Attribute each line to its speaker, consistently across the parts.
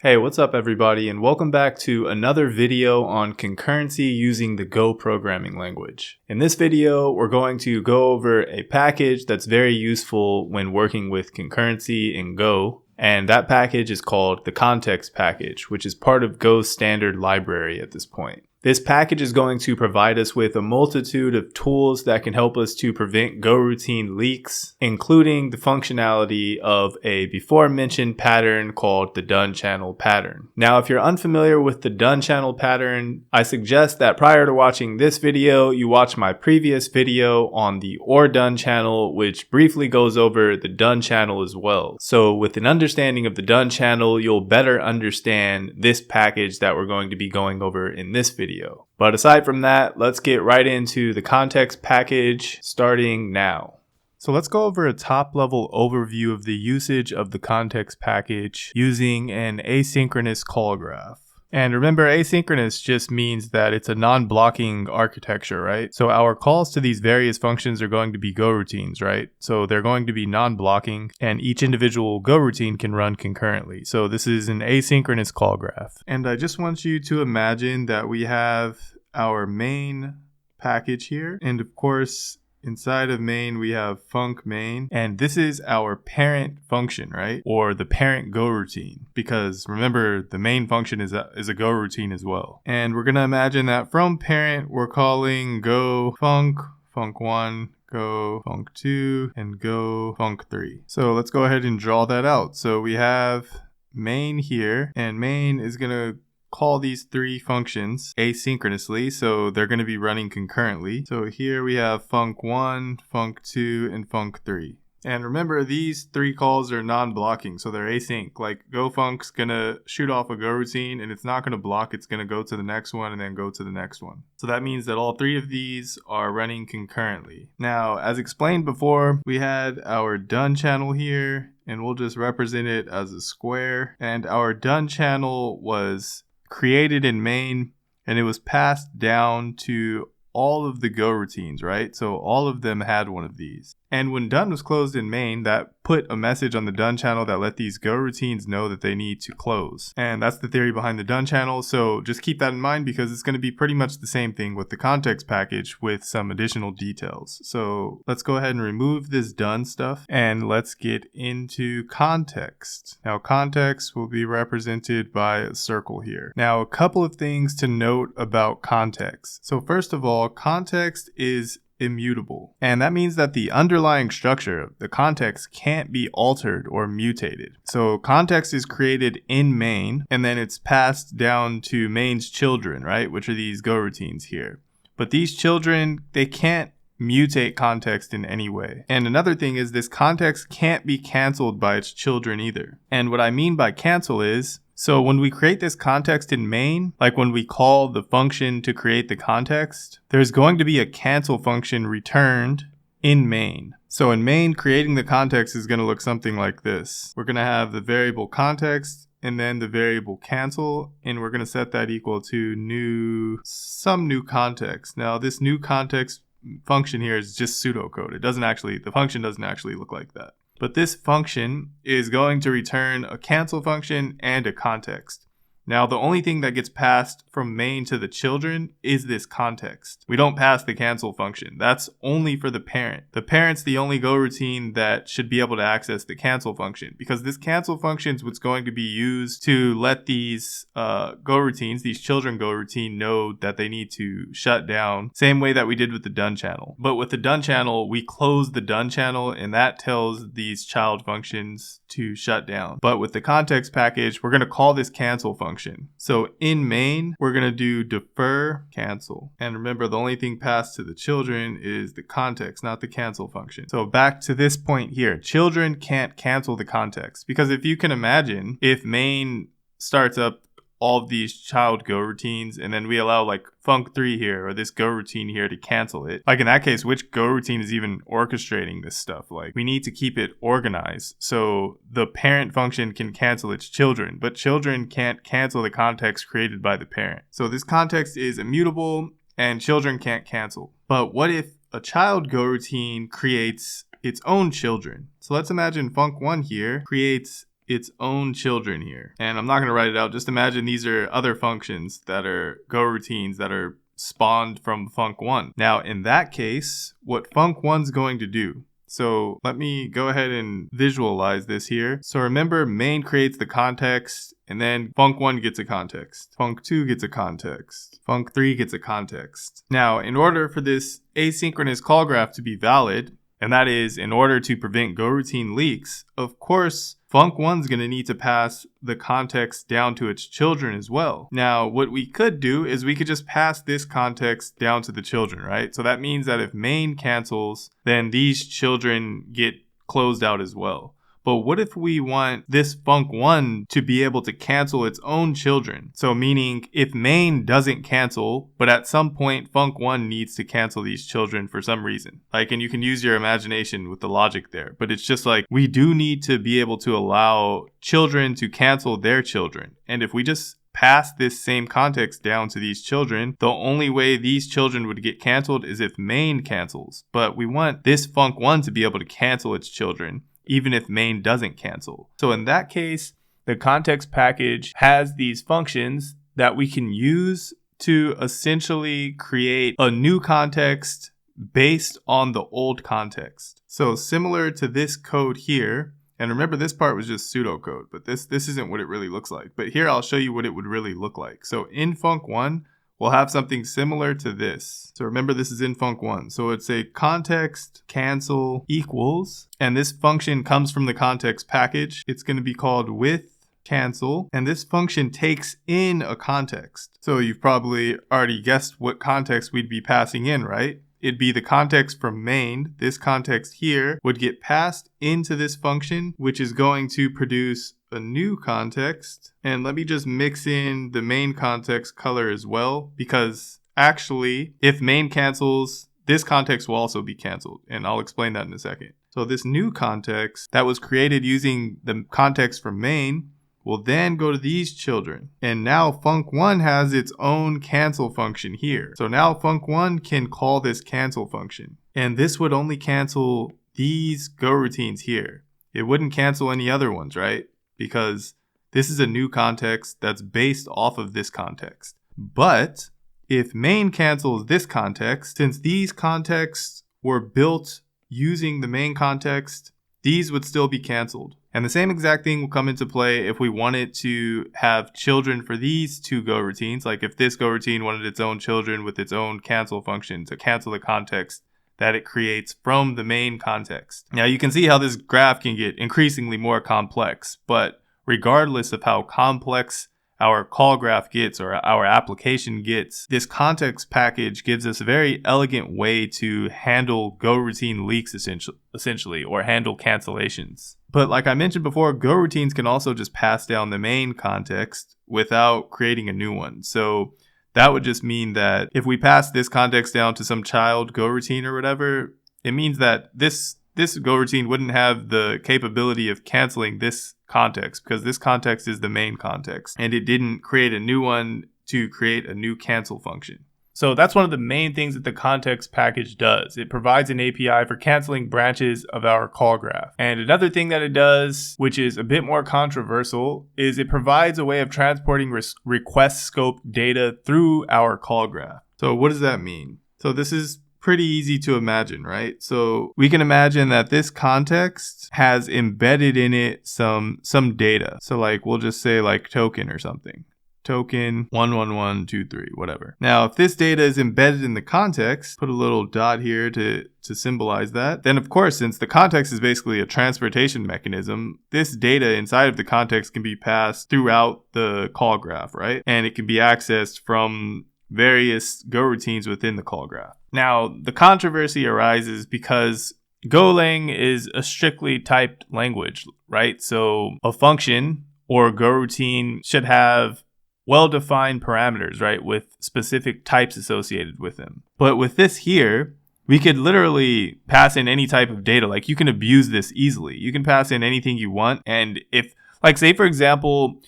Speaker 1: Hey, what's up everybody, and welcome back to another video on concurrency using the Go programming language. In this video, we're going to go over a package that's very useful when working with concurrency in Go, and that package is called the context package, which is part of Go's standard library at this point. This package is going to provide us with a multitude of tools that can help us to prevent Go routine leaks, including the functionality of a before mentioned pattern called the done channel pattern. Now, if you're unfamiliar with the done channel pattern, I suggest that prior to watching this video, you watch my previous video on the or done channel, which briefly goes over the done channel as well. So with an understanding of the done channel, you'll better understand this package that we're going to be going over in this video. But aside from that, let's get right into the context package starting now. So let's go over a top-level overview of the usage of the context package using an asynchronous call graph. And remember, asynchronous just means that it's a non-blocking architecture, right? So our calls to these various functions are going to be Go routines, right? So they're going to be non-blocking, and each individual Go routine can run concurrently. So this is an asynchronous call graph. And I just want you to imagine that we have our main package here. And of course, inside of main, we have func main, and this is our parent function, right? Or the parent Go routine, because remember, the main function is a Go routine as well. And we're going to imagine that from parent, we're calling go func1, go func2, and go func3. So let's go ahead and draw that out. So we have main here, and main is going to call these three functions asynchronously, so they're going to be running concurrently. So here we have func1, func2, and func3. And remember, these three calls are non-blocking, so they're async. Like gofunc's going to shoot off a Go routine, and it's not going to block. It's going to go to the next one and then go to the next one. So that means that all three of these are running concurrently. Now, as explained before, we had our done channel here, and we'll just represent it as a square. And our done channel was created in main, and it was passed down to all of the Go routines, right? So all of them had one of these. And when done was closed in main, that put a message on the done channel that let these Go routines know that they need to close. And that's the theory behind the done channel. So just keep that in mind, because it's going to be pretty much the same thing with the context package with some additional details. So let's go ahead and remove this done stuff, and let's get into context. Now, context will be represented by a circle here. Now, a couple of things to note about context. So first of all, context is immutable. And that means that the underlying structure of the context can't be altered or mutated. So context is created in main, and then it's passed down to main's children, right? Which are these Go routines here. But these children, they can't mutate context in any way. And another thing is this context can't be canceled by its children either. And what I mean by cancel is, so when we create this context in main, like when we call the function to create the context, there's going to be a cancel function returned in main. So in main, creating the context is going to look something like this. We're going to have the variable context and then the variable cancel, and we're going to set that equal to some new context. Now this new context function here is just pseudocode. The function doesn't actually look like that. But this function is going to return a cancel function and a context. Now, the only thing that gets passed from main to the children is this context. We don't pass the cancel function. That's only for the parent. The parent's the only Go routine that should be able to access the cancel function, because this cancel function is what's going to be used to let these Go routines, these children Go routine, know that they need to shut down, same way that we did with the done channel. But with the done channel, we close the done channel, and that tells these child functions to shut down. But with the context package, we're going to call this cancel function. So in main, we're going to do defer cancel. And remember, the only thing passed to the children is the context, not the cancel function. So back to this point here, children can't cancel the context, because if you can imagine, if main starts up all of these child Go routines, and then we allow like func3 here or this Go routine here to cancel it. Like in that case, which Go routine is even orchestrating this stuff? Like we need to keep it organized so the parent function can cancel its children, but children can't cancel the context created by the parent. So this context is immutable and children can't cancel. But what if a child Go routine creates its own children? So let's imagine func1 here creates its own children here. And I'm not going to write it out. Just imagine these are other functions that are Go routines that are spawned from func1. Now, in that case, what func1's going to do, so let me go ahead and visualize this here. So remember, main creates the context, and then func1 gets a context. Func2 gets a context. Func3 gets a context. Now, in order for this asynchronous call graph to be valid, and that is in order to prevent Go routine leaks, of course, func1 is going to need to pass the context down to its children as well. Now, what we could do is we could just pass this context down to the children, right? So that means that if main cancels, then these children get closed out as well. But what if we want this func1 to be able to cancel its own children? So meaning if main doesn't cancel, but at some point func1 needs to cancel these children for some reason. And you can use your imagination with the logic there. But it's just like we do need to be able to allow children to cancel their children. And if we just pass this same context down to these children, the only way these children would get canceled is if main cancels. But we want this func1 to be able to cancel its children, even if main doesn't cancel. So in that case, the context package has these functions that we can use to essentially create a new context based on the old context. So similar to this code here, and remember this part was just pseudocode, but this isn't what it really looks like. But here I'll show you what it would really look like. So in func1, we'll have something similar to this. So remember, this is in func1. So it's a context cancel equals, and this function comes from the context package. It's going to be called with cancel, and this function takes in a context. So you've probably already guessed what context we'd be passing in, right? It'd be the context from main. This context here would get passed into this function, which is going to produce a new context. And let me just mix in the main context color as well, because actually, if main cancels, this context will also be canceled. And I'll explain that in a second. So this new context that was created using the context from main will then go to these children. And now func1 has its own cancel function here. So now func1 can call this cancel function. And this would only cancel these Go routines here. It wouldn't cancel any other ones, right? Because this is a new context that's based off of this context. But if main cancels this context, since these contexts were built using the main context, these would still be canceled. And the same exact thing will come into play if we wanted to have children for these two Go routines. Like if this Go routine wanted its own children with its own cancel function to cancel the context that it creates from the main context. Now you can see how this graph can get increasingly more complex, but regardless of how complex our call graph gets or our application gets, this context package gives us a very elegant way to handle Go routine leaks essentially, or handle cancellations. But like I mentioned before, Go routines can also just pass down the main context without creating a new one. So that would just mean that if we pass this context down to some child Go routine or whatever, it means that this Go routine wouldn't have the capability of canceling this context, because this context is the main context and it didn't create a new one to create a new cancel function. So that's one of the main things that the context package does. It provides an API for canceling branches of our call graph. And another thing that it does, which is a bit more controversial, is it provides a way of transporting request scope data through our call graph. So what does that mean? So this is pretty easy to imagine, right? So we can imagine that this context has embedded in it some data. So like we'll just say like token or something. Token 11123, whatever. Now, if this data is embedded in the context, put a little dot here to symbolize that, then of course, since the context is basically a transportation mechanism, this data inside of the context can be passed throughout the call graph, right? And it can be accessed from various Go routines within the call graph. Now, the controversy arises because Golang is a strictly typed language, right? So a function or Go routine should have well-defined parameters, right, with specific types associated with them. But with this here, we could literally pass in any type of data. Like you can abuse this easily. You can pass in anything you want. And if, like say for example,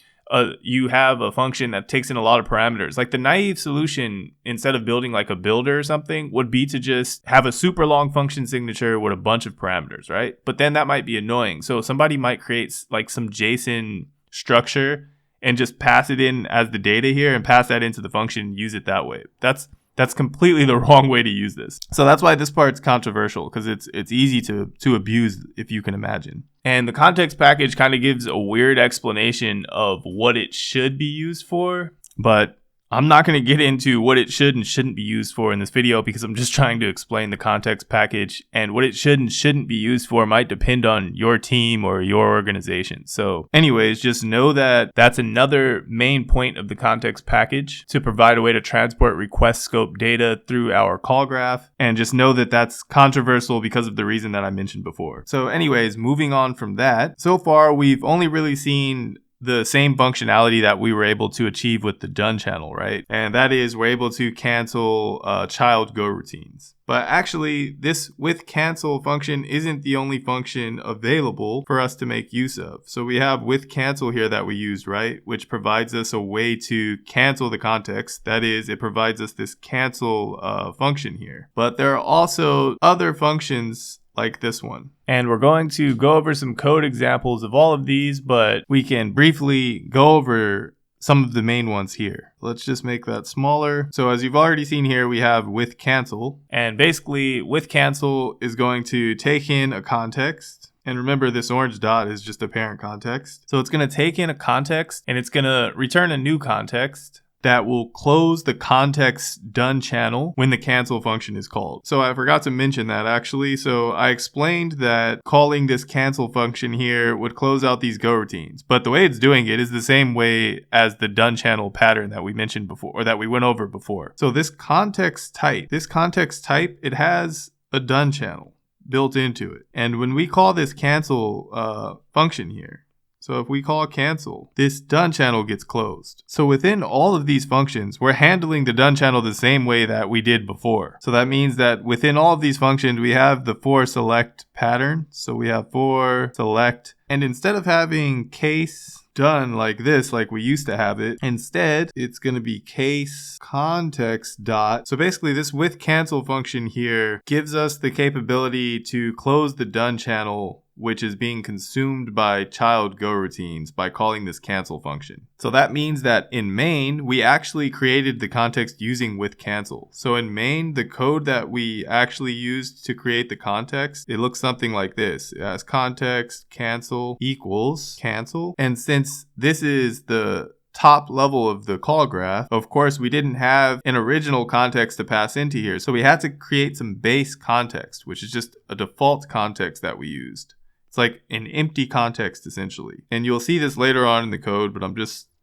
Speaker 1: you have a function that takes in a lot of parameters. Like the naive solution, instead of building like a builder or something, would be to just have a super long function signature with a bunch of parameters, right? But then that might be annoying. So somebody might create like some JSON structure and just pass it in as the data here and pass that into the function and use it that way. That's completely the wrong way to use this. So that's why this part's controversial, because it's easy to abuse, if you can imagine. And the context package kind of gives a weird explanation of what it should be used for, but I'm not going to get into what it should and shouldn't be used for in this video, because I'm just trying to explain the context package, and what it should and shouldn't be used for might depend on your team or your organization. So anyways, just know that that's another main point of the context package, to provide a way to transport request scope data through our call graph. And just know that that's controversial because of the reason that I mentioned before. So anyways, moving on from that, so far we've only really seen the same functionality that we were able to achieve with the done channel, right? And that is, we're able to cancel child go routines. But actually, this with cancel function isn't the only function available for us to make use of. So we have with cancel here that we used, right? Which provides us a way to cancel the context. That is, it provides us this cancel function here. But there are also other functions like this one. And we're going to go over some code examples of all of these, but we can briefly go over some of the main ones here. Let's just make that smaller. So as you've already seen here, we have with cancel. And basically, with cancel is going to take in a context. And remember, this orange dot is just a parent context. So it's going to take in a context, and it's going to return a new context that will close the context done channel when the cancel function is called. So I forgot to mention that actually. So I explained that calling this cancel function here would close out these go routines. But the way it's doing it is the same way as the done channel pattern that we mentioned before, or that we went over before. So this context type, it has a done channel built into it. And when we call this cancel function here, so if we call cancel, this done channel gets closed. So within all of these functions, we're handling the done channel the same way that we did before. So that means that within all of these functions, we have the for select pattern. So we have for select, and instead of having case done like this, like we used to have it, instead it's going to be case context dot. So basically this with cancel function here gives us the capability to close the done channel, which is being consumed by child go routines, by calling this cancel function. So that means that in main, we actually created the context using with cancel. So in main, the code that we actually used to create the context, it looks something like this. It has context cancel equals cancel. And since this is the top level of the call graph, of course, we didn't have an original context to pass into here. So we had to create some base context, which is just a default context that we used. It's like an empty context, essentially. And you'll see this later on in the code, but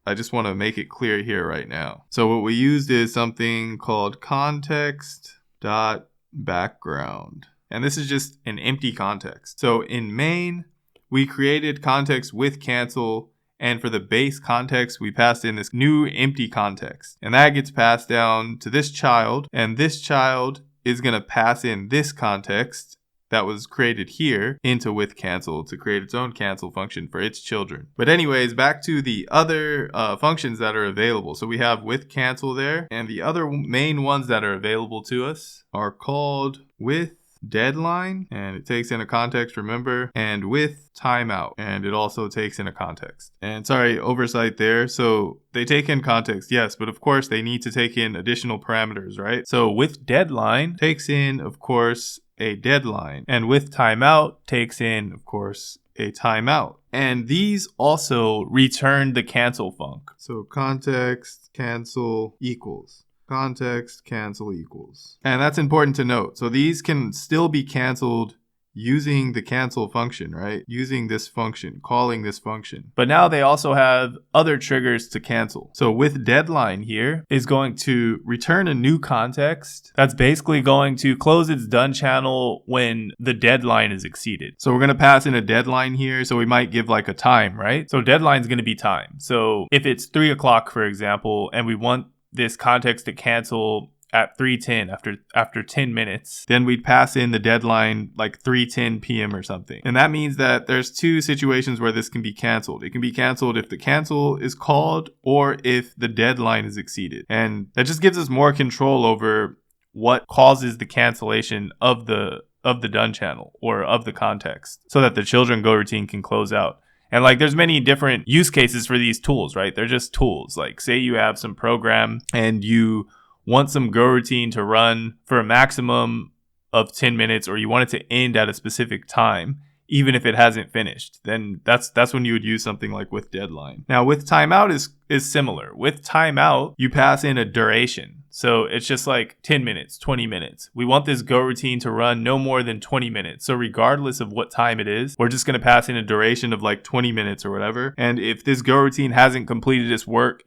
Speaker 1: I just want to make it clear here right now. So what we used is something called context.background. And this is just an empty context. So in main, we created context with cancel. And for the base context, we passed in this new empty context. And that gets passed down to this child. And this child is going to pass in this context that was created here into with cancel to create its own cancel function for its children. But anyways, back to the other functions that are available. So we have with cancel there, and the other main ones that are available to us are called with deadline, and it takes in a context, remember, and with timeout, and it also takes in a context. And sorry, oversight there. So they take in context, yes, but of course they need to take in additional parameters, right? So with deadline takes in, of course, a deadline, and with timeout takes in, of course, a timeout. And these also return the cancel func. So context cancel equals. Context cancel equals. And that's important to note. So these can still be canceled using the cancel function, right? Using this function, calling this function. But now they also have other triggers to cancel. So with deadline here is going to return a new context that's basically going to close its done channel when the deadline is exceeded. So we're going to pass in a deadline here. So we might give like a time, right? So deadline is going to be time. So if it's 3 o'clock, for example, and we want this context to cancel at 3:10 after 10 minutes, then we'd pass in the deadline like 3:10 p.m. or something. And that means that there's two situations where this can be canceled. It can be canceled if the cancel is called or if the deadline is exceeded. And that just gives us more control over what causes the cancellation of the done channel or of the context, so that the children Go routine can close out. And like, there's many different use cases for these tools, right? They're just tools. Like, say you have some program and you want some Go routine to run for a maximum of 10 minutes, or you want it to end at a specific time, even if it hasn't finished, then that's when you would use something like with deadline. Now, with timeout is similar. With timeout, you pass in a duration. So it's just like 10 minutes, 20 minutes. We want this Go routine to run no more than 20 minutes. So regardless of what time it is, we're just going to pass in a duration of like 20 minutes or whatever. And if this Go routine hasn't completed its work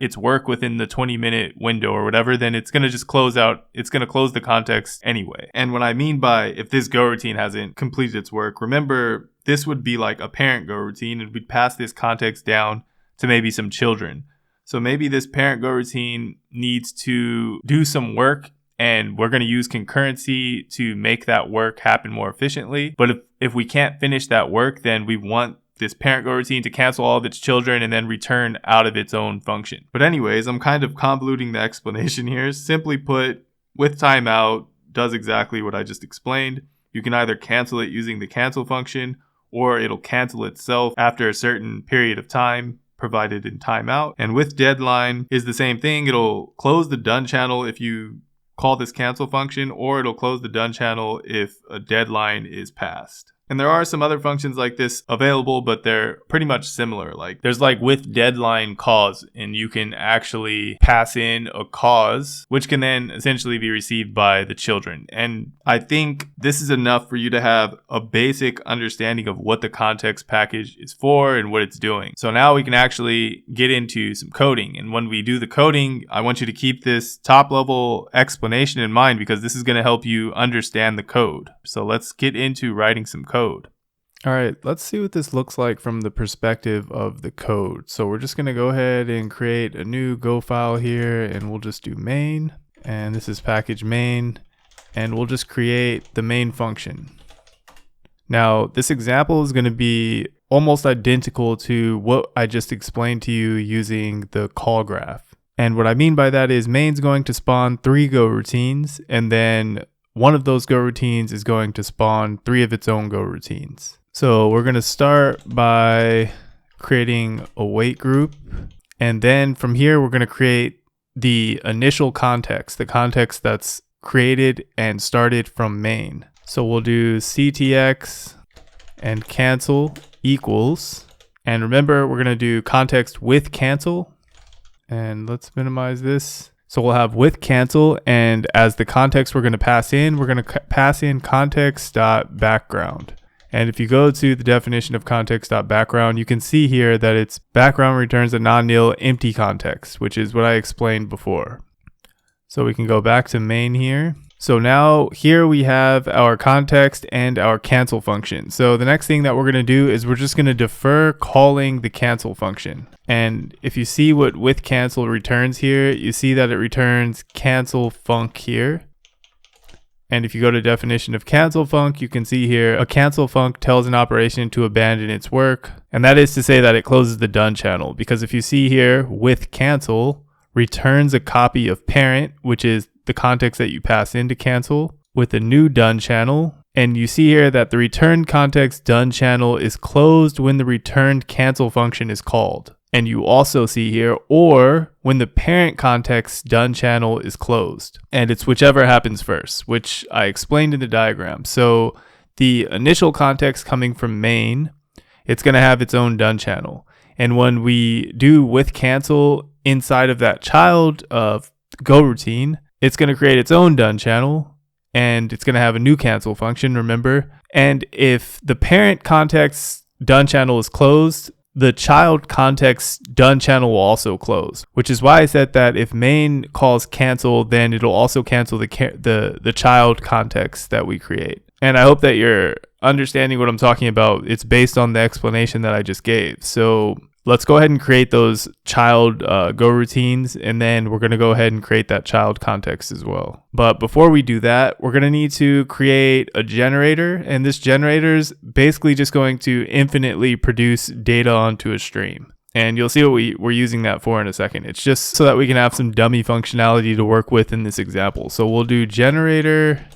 Speaker 1: within the 20-minute window or whatever, then it's going to just close out. It's going to close the context anyway. And what I mean by if this Go routine hasn't completed its work, remember, this would be like a parent Go routine, and we'd pass this context down to maybe some children. So maybe this parent Go routine needs to do some work, and we're going to use concurrency to make that work happen more efficiently. But if we can't finish that work, then we want this parent Go routine to cancel all of its children and then return out of its own function. But anyways, I'm kind of convoluting the explanation here. Simply put, with timeout does exactly what I just explained. You can either cancel it using the cancel function, or it'll cancel itself after a certain period of time provided in timeout. And with deadline is the same thing. It'll close the done channel if you call this cancel function, or it'll close the done channel if a deadline is passed. And there are some other functions like this available, but they're pretty much similar. Like, there's like with deadline cause, and you can actually pass in a cause, which can then essentially be received by the children. And I think this is enough for you to have a basic understanding of what the context package is for and what it's doing. So now we can actually get into some coding. And when we do the coding, I want you to keep this top level explanation in mind, because this is going to help you understand the code. So let's get into writing some code. All right, let's see what this looks like from the perspective of the code. So we're just going to go ahead and create a new Go file here, and we'll just do main, and this is package main, and we'll just create the main function. Now, this example is going to be almost identical to what I just explained to you using the call graph. And what I mean by that is main's going to spawn 3 Go routines, and then one of those Go routines is going to spawn 3 of its own Go routines. So we're going to start by creating a wait group. And then from here, we're going to create the initial context, the context that's created and started from main. So we'll do ctx and cancel equals. And remember, we're going to do context with cancel. And let's minimize this. So we'll have with cancel, and as the context we're going to pass in, we're going to pass in context.background. And if you go to the definition of context.background, you can see here that its background returns a non-nil empty context, which is what I explained before. So we can go back to main here. So now here we have our context and our cancel function. So the next thing that we're going to do is we're just going to defer calling the cancel function. And if you see what with cancel returns here, you see that it returns cancel func here. And if you go to definition of cancel func, you can see here a cancel func tells an operation to abandon its work. And that is to say that it closes the done channel, because if you see here with cancel returns a copy of parent, which is the context that you pass into cancel, with a new done channel. And you see here that the returned context done channel is closed when the returned cancel function is called. And you also see here, or when the parent context done channel is closed. And it's whichever happens first, which I explained in the diagram. So the initial context coming from main, it's going to have its own done channel. And when we do with cancel inside of that child of Go routine, it's going to create its own done channel, and it's going to have a new cancel function, remember? And if the parent context done channel is closed, the child context done channel will also close, which is why I said that if main calls cancel, then it'll also cancel the child context that we create. And I hope that you're understanding what I'm talking about. It's based on the explanation that I just gave. So let's go ahead and create those child Go routines, and then we're going to go ahead and create that child context as well. But before we do that, we're going to need to create a generator, and this generator is basically just going to infinitely produce data onto a stream. And you'll see what we're using that for in a second. It's just so that we can have some dummy functionality to work with in this example. So we'll do generator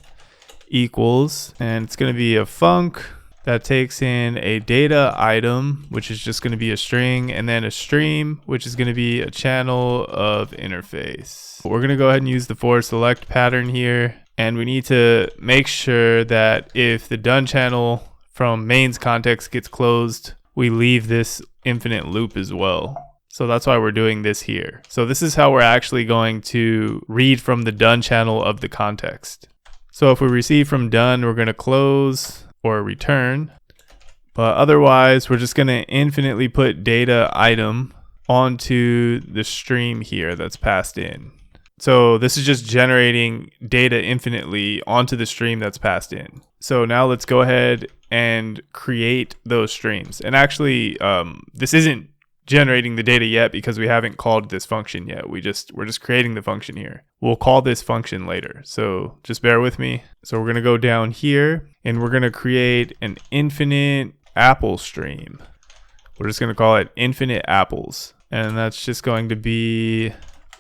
Speaker 1: equals, and it's going to be a func that takes in a data item, which is just going to be a string, and then a stream, which is going to be a channel of interface. We're going to go ahead and use the for select pattern here, and we need to make sure that if the done channel from mains context gets closed, we leave this infinite loop as well. So that's why we're doing this here. So this is how we're actually going to read from the done channel of the context. So if we receive from done, we're going to close or return, but otherwise we're just going to infinitely put data item onto the stream here that's passed in. So this is just generating data infinitely onto the stream that's passed in. So now let's go ahead and create those streams. And actually this isn't generating the data yet because we haven't called this function yet. We're just creating the function here. We'll call this function later, so just bear with me. So we're going to go down here and we're going to create an infinite apple stream. We're just going to call it infinite apples, and that's just going to be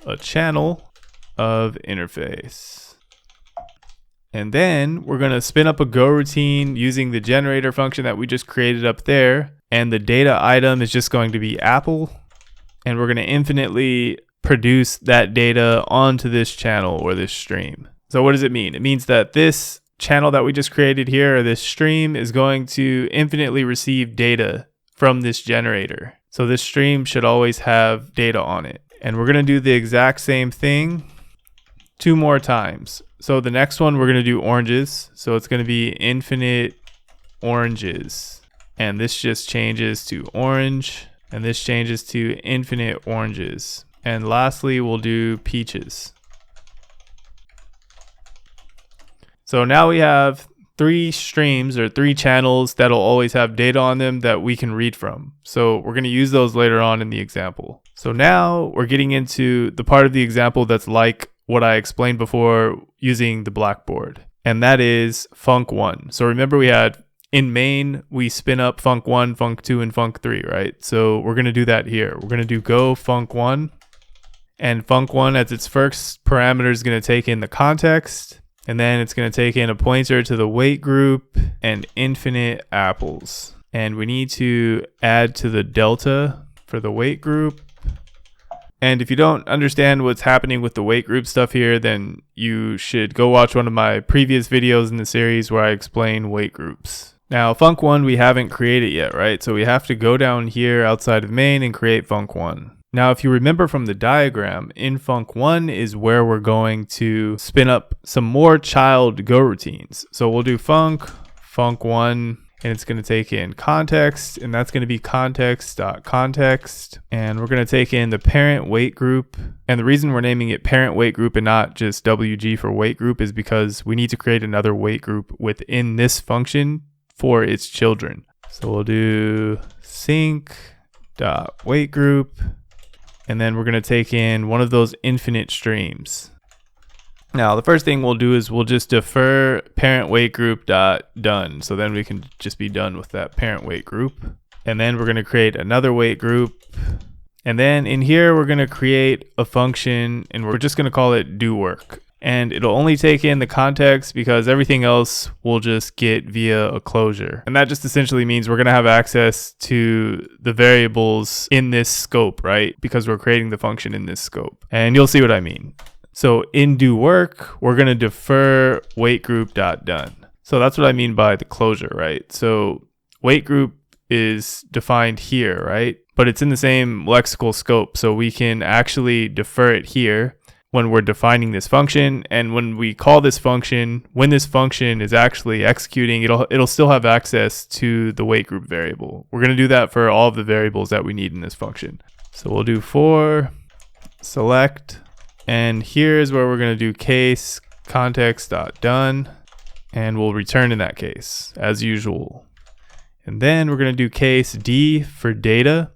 Speaker 1: a channel of interface. And then we're going to spin up a Go routine using the generator function that we just created up there. And the data item is just going to be apple. And we're going to infinitely produce that data onto this channel or this stream. So what does it mean? It means that this channel that we just created here, or this stream, is going to infinitely receive data from this generator. So this stream should always have data on it. And we're going to do the exact same thing 2 more times. So the next one, we're going to do oranges. So it's going to be infinite oranges. And this just changes to orange. And this changes to infinite oranges. And lastly, we'll do peaches. So now we have 3 streams or 3 channels that'll always have data on them that we can read from. So we're going to use those later on in the example. So now we're getting into the part of the example that's like what I explained before using the blackboard. And that is func1. So remember, we had in main, we spin up func1, func2, and func3, right? So we're going to do that here. We're going to do go func1. And func1 as its first parameter is going to take in the context. And then it's going to take in a pointer to the wait group and infinite apples. And we need to add to the delta for the wait group. And if you don't understand what's happening with the wait group stuff here, then you should go watch one of my previous videos in the series where I explain wait groups. Now, func1 we haven't created yet, right? So we have to go down here outside of main and create func1. Now, if you remember from the diagram, in func1 is where we're going to spin up some more child Go routines. So we'll do func1, and it's going to take in context, and that's going to be context.context. And we're going to take in the parent wait group. And the reason we're naming it parent wait group and not just WG for wait group is because we need to create another wait group within this function for its children. So we'll do sync.wait group. And then we're going to take in one of those infinite streams. Now, the first thing we'll do is we'll just defer parent wait group done. So then we can just be done with that parent wait group. And then we're going to create another wait group. And then in here, we're going to create a function, and we're just going to call it do work. And it'll only take in the context because everything else will just get via a closure. And that just essentially means we're going to have access to the variables in this scope, right? Because we're creating the function in this scope. And you'll see what I mean. So in do work, we're going to defer wait group done. So that's what I mean by the closure, right? So wait group is defined here, right? But it's in the same lexical scope. So we can actually defer it here when we're defining this function. And when we call this function, when this function is actually executing, it'll still have access to the wait group variable. We're going to do that for all of the variables that we need in this function. So we'll do for select, and here's where we're going to do case context.done, and we'll return in that case as usual. And then we're going to do case D for data.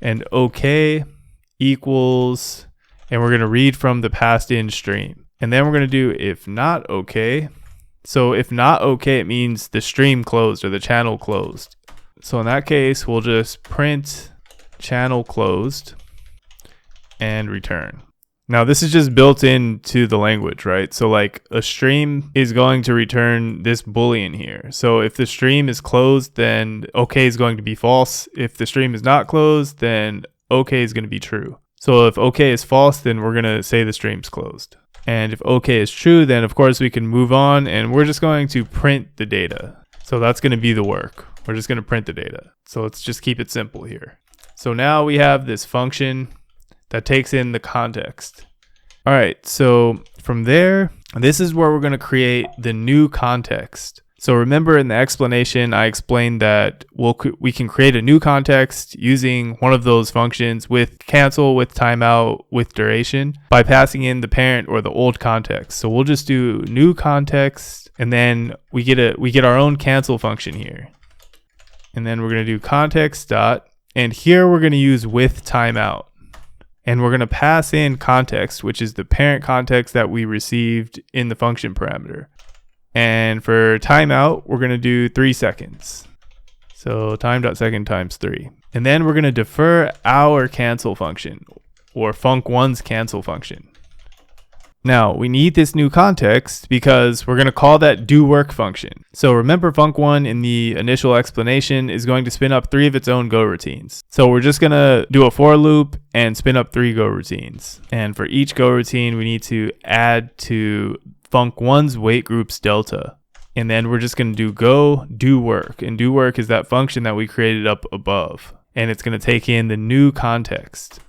Speaker 1: and OK equals, and we're going to read from the passed in stream. And then we're going to do if not OK. So if not OK, it means the stream closed or the channel closed. So in that case, we'll just print channel closed and return. Now this is just built into the language, right? So like a stream is going to return this boolean here. So if the stream is closed, then OK is going to be false. If the stream is not closed, then OK is going to be true. So if OK is false, then we're going to say the stream's closed. And if OK is true, then of course we can move on, and we're just going to print the data. So that's going to be the work. We're just going to print the data. So let's just keep it simple here. So now we have this function that takes in the context. All right, so from there, this is where we're going to create the new context. So remember in the explanation, I explained that we can create a new context using one of those functions with cancel, with timeout, with duration by passing in the parent or the old context. So we'll just do new context, and then we get our own cancel function here. And then we're going to do context dot, and here we're going to use with timeout. And we're going to pass in context, which is the parent context that we received in the function parameter. And for timeout, we're going to do 3 seconds. So time.second times 3. And then we're going to defer our cancel function, or func1's cancel function. Now, we need this new context because we're going to call that do work function. So remember, func1 in the initial explanation is going to spin up 3 of its own Go routines. So we're just going to do a for loop and spin up 3 Go routines. And for each Go routine, we need to add to func1's wait groups delta. And then we're just going to do go do work. And do work is that function that we created up above. And it's going to take in the new context.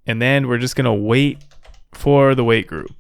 Speaker 1: And then we're just going to wait for the wait group.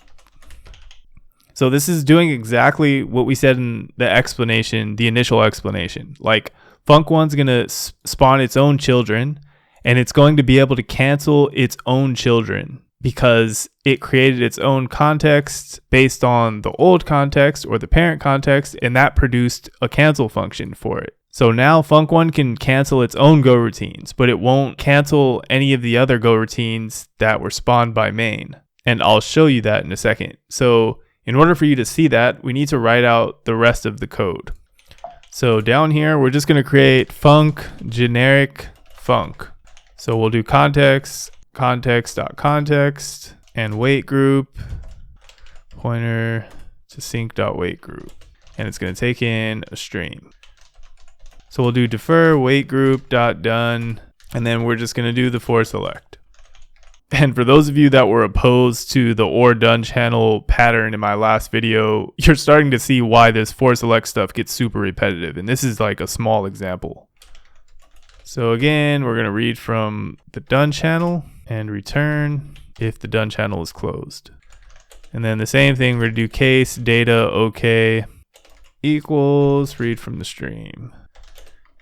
Speaker 1: So this is doing exactly what we said in the explanation, the initial explanation. Like func1's going to spawn its own children, and it's going to be able to cancel its own children because it created its own context based on the old context or the parent context, and that produced a cancel function for it. So now func1 can cancel its own Go routines, but it won't cancel any of the other Go routines that were spawned by main. And I'll show you that in a second. So in order for you to see that, we need to write out the rest of the code. So down here, we're just going to create func generic func. So we'll do context, context.context, and wait group, pointer to sync.wait group. And it's going to take in a stream. So we'll do defer wait group dot done, and then we're just going to do the for select. And for those of you that were opposed to the or done channel pattern in my last video, you're starting to see why this for select stuff gets super repetitive. And this is like a small example. So again, we're going to read from the done channel and return if the done channel is closed. And then the same thing, we're going to do case data OK equals read from the stream.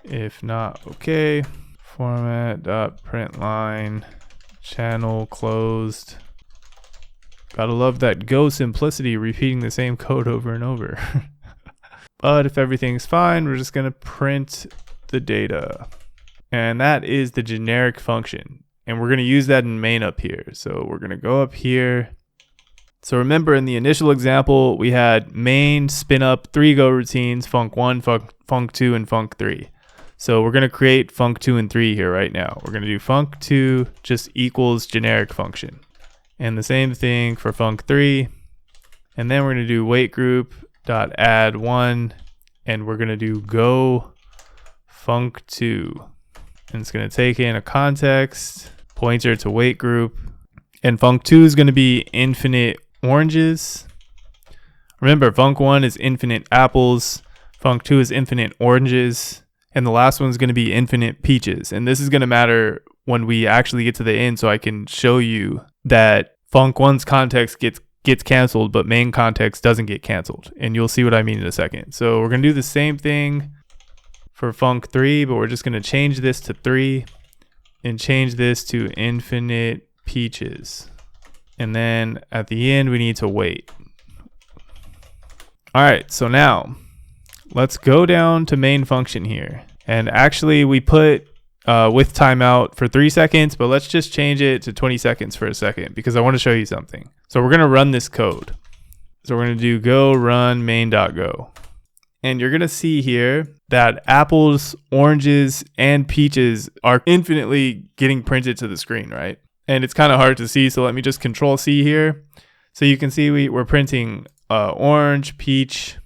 Speaker 1: If not OK, format.println channel closed. Gotta love that Go simplicity, repeating the same code over and over. But if everything's fine, we're just gonna print the data. And that is the generic function. And we're gonna use that in main up here. So we're gonna go up here. So remember in the initial example, we had main spin up 3 Go routines, func1, func2, and func3. So we're going to create func2 and 3 here right now. We're going to do func2 just equals generic function. And the same thing for func3. And then we're going to do wait group dot add 1, and we're going to do go func2. And it's going to take in a context, pointer to wait group. And func2 is going to be infinite oranges. Remember, func1 is infinite apples. Func2 is infinite oranges. And the last one's going to be infinite peaches. And this is going to matter when we actually get to the end, so I can show you that func1's context gets canceled, but main context doesn't get canceled. And you'll see what I mean in a second. So we're going to do the same thing for func3, but we're just going to change this to 3 and change this to infinite peaches. And then at the end, we need to wait. All right, so now let's go down to main function here. And actually we put with timeout for 3 seconds, but let's just change it to 20 seconds for a second because I want to show you something. So we're going to run this code. So we're going to do go run main.go. And you're going to see here that apples, oranges, and peaches are infinitely getting printed to the screen, right? And it's kind of hard to see, so let me just control C here. So you can see we're printing orange, peach,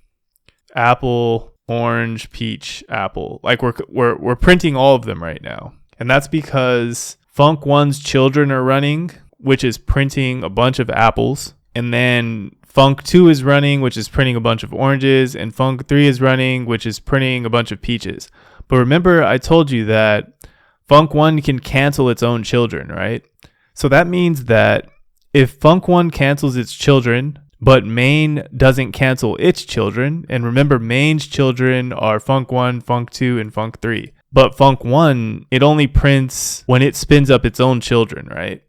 Speaker 1: apple, orange, peach, apple. Like we're printing all of them right now. And that's because func1's children are running, which is printing a bunch of apples. And then func2 is running, which is printing a bunch of oranges. And func3 is running, which is printing a bunch of peaches. But remember, I told you that func1 can cancel its own children, right? So that means that if func1 cancels its children, but main doesn't cancel its children, and remember main's children are func1, func2, and func3. But func1, it only prints when it spins up its own children, right?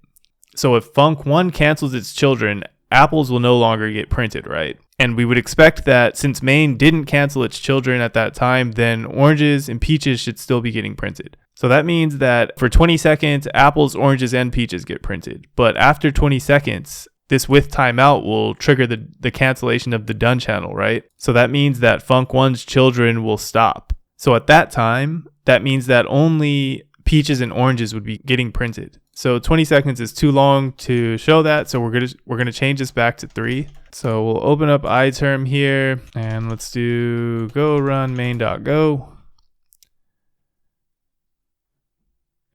Speaker 1: So if func1 cancels its children, apples will no longer get printed, right? And we would expect that since main didn't cancel its children at that time, then oranges and peaches should still be getting printed. So that means that for 20 seconds, apples, oranges, and peaches get printed. But after 20 seconds, this with timeout will trigger the cancellation of the done channel, right? So that means that func1's children will stop. So at that time, that means that only peaches and oranges would be getting printed. So 20 seconds is too long to show that, so we're gonna change this back to 3. So we'll open up iTerm here, and let's do go run main.go.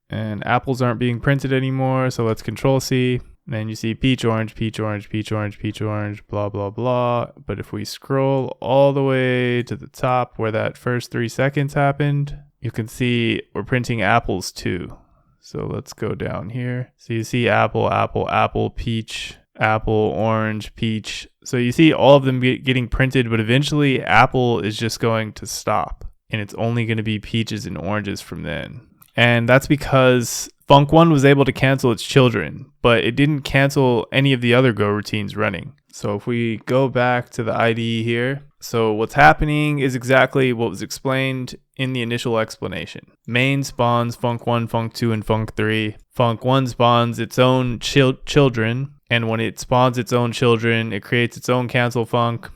Speaker 1: And apples aren't being printed anymore, so let's control C. And then you see peach, orange, peach, orange, peach, orange, peach, orange, blah, blah, blah. But if we scroll all the way to the top where that first 3 seconds happened, you can see we're printing apples too. So let's go down here. So you see apple, apple, apple, peach, apple, orange, peach. So you see all of them getting printed, but eventually apple is just going to stop. And it's only going to be peaches and oranges from then. And that's because func1 was able to cancel its children, but it didn't cancel any of the other Go routines running. So if we go back to the IDE here, so what's happening is exactly what was explained in the initial explanation. Main spawns func1, func2, and func3. Func1 spawns its own children, and when it spawns its own children, it creates its own cancel func.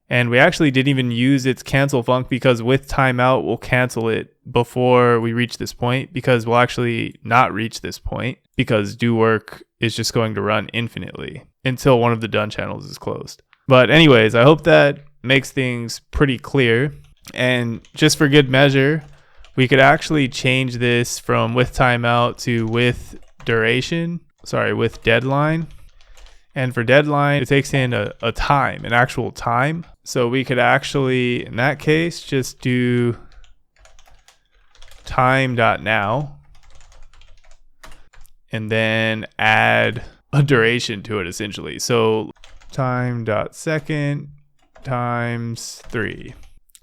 Speaker 1: And we actually didn't even use its cancel func because with timeout, we'll cancel it before we reach this point, because we'll actually not reach this point because do work is just going to run infinitely until one of the done channels is closed. But anyways, I hope that makes things pretty clear. And just for good measure, we could actually change this from with timeout to with deadline. And for deadline, it takes in a time, an actual time. So we could actually, in that case, just do time.now and then add a duration to it essentially. So time.second times 3.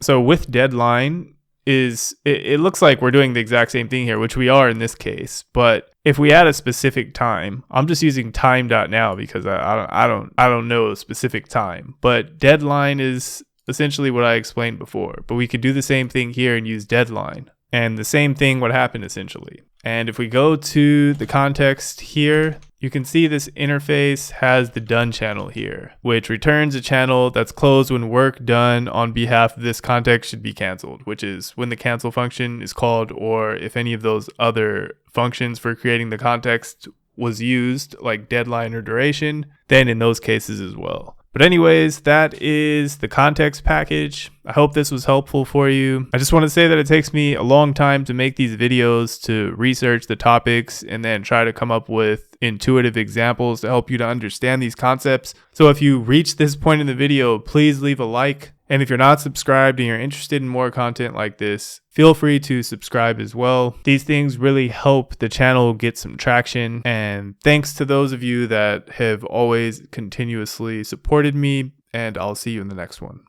Speaker 1: So with deadline it looks like we're doing the exact same thing here, which we are in this case. But if we add a specific time, I'm just using time.now because I don't know a specific time. But deadline is essentially what I explained before. But we could do the same thing here and use deadline. And the same thing would happen essentially. And if we go to the context here, you can see this interface has the done channel here, which returns a channel that's closed when work done on behalf of this context should be canceled, which is when the cancel function is called, or if any of those other functions for creating the context was used, like deadline or duration, then in those cases as well. But anyways, that is the context package. I hope this was helpful for you. I just want to say that it takes me a long time to make these videos, to research the topics and then try to come up with intuitive examples to help you to understand these concepts. So if you reach this point in the video, please leave a like. And if you're not subscribed and you're interested in more content like this, feel free to subscribe as well. These things really help the channel get some traction. And thanks to those of you that have always continuously supported me, and I'll see you in the next one.